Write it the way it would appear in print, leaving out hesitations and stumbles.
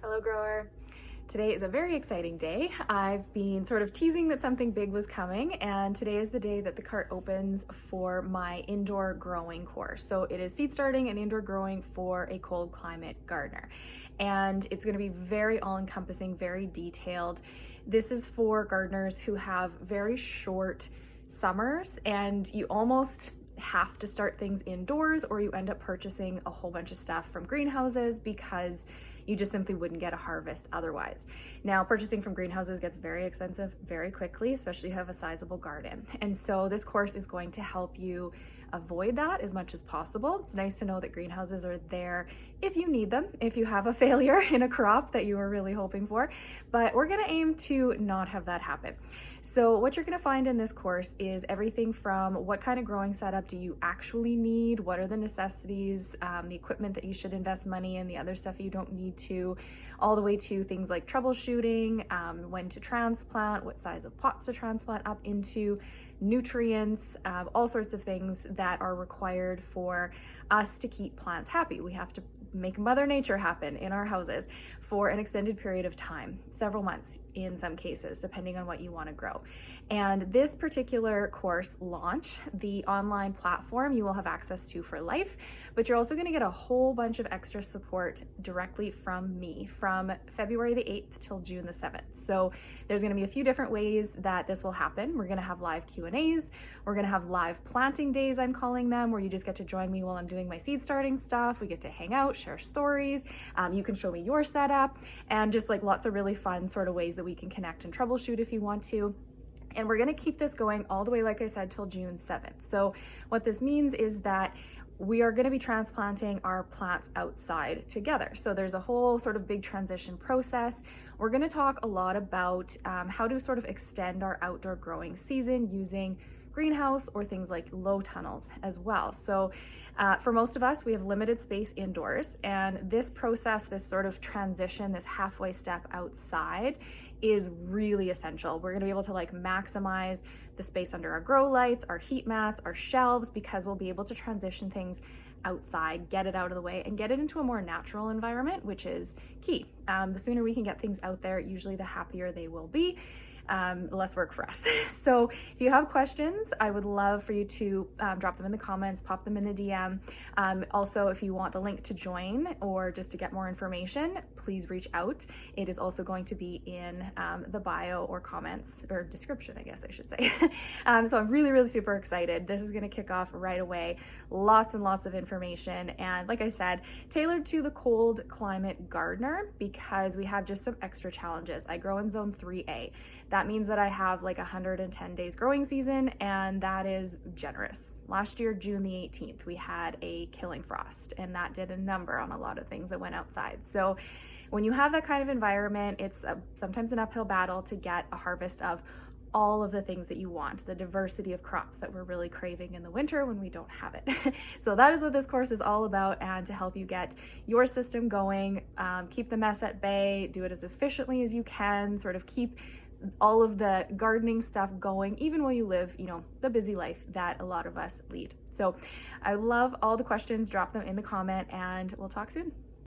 Hello grower. Today is a very exciting day. I've been sort of teasing that something big was coming, and today is the day that the cart opens for my indoor growing course. So it is seed starting and indoor growing for a cold climate gardener. And it's going to be very all-encompassing, very detailed. This is for gardeners who have very short summers and you almost have to start things indoors, or you end up purchasing a whole bunch of stuff from greenhouses because you just simply wouldn't get a harvest otherwise. Now, purchasing from greenhouses gets very expensive very quickly, especially if you have a sizable garden. And so this course is going to help you avoid that as much as possible. It's nice to know that greenhouses are there if you need them, if you have a failure in a crop that you were really hoping for, but we're gonna aim to not have that happen. So what you're gonna find in this course is everything from what kind of growing setup do you actually need, what are the necessities, the equipment that you should invest money in, the other stuff you don't need to, all the way to things like troubleshooting, when to transplant, what size of pots to transplant up into, nutrients, all sorts of things that are required for us to keep plants happy. We have to make Mother Nature happen in our houses for an extended period of time, several months in some cases, depending on what you want to grow. And this particular course launch, the online platform, you will have access to for life, but you're also going to get a whole bunch of extra support directly from me from February the 8th till June the 7th. So there's going to be a few different ways that this will happen. We're going to have live Q&As. We're going to have live planting days, I'm calling them, where you just get to join me while I'm doing my seed starting stuff. We get to hang out, share stories. You can show me your setup, and just like lots of really fun sort of ways that we can connect and troubleshoot if you want to. And we're going to keep this going all the way, like I said, till June 7th. So what this means is that we are going to be transplanting our plants outside together. So there's a whole sort of big transition process. We're going to talk a lot about how to sort of extend our outdoor growing season using greenhouse or things like low tunnels as well. So for most of us, we have limited space indoors, and this process, this sort of transition, this halfway step outside is really essential. We're going to be able to like maximize the space under our grow lights, our heat mats, our shelves, because we'll be able to transition things outside, get it out of the way, and get it into a more natural environment, which is key. The sooner we can get things out there, usually the happier they will be. Less work for us. So if you have questions, I would love for you to drop them in the comments, pop them in the DM. Also, if you want the link to join or just to get more information, please reach out. It is also going to be in the bio or comments or description, I guess I should say. So I'm really, really super excited. This is going to kick off right away. Lots and lots of information. And like I said, tailored to the cold climate gardener, because we have just some extra challenges. I grow in zone 3A. That means that I have like 110 days growing season, and that is generous. Last year, June the 18th, we had a killing frost, and that did a number on a lot of things that went outside. So when you have that kind of environment, it's sometimes an uphill battle to get a harvest of all of the things that you want, the diversity of crops that we're really craving in the winter when we don't have it. So that is what this course is all about, and to help you get your system going, keep the mess at bay, do it as efficiently as you can, sort of keep all of the gardening stuff going, even while you live, the busy life that a lot of us lead. So I love all the questions. Drop them in the comment, and we'll talk soon.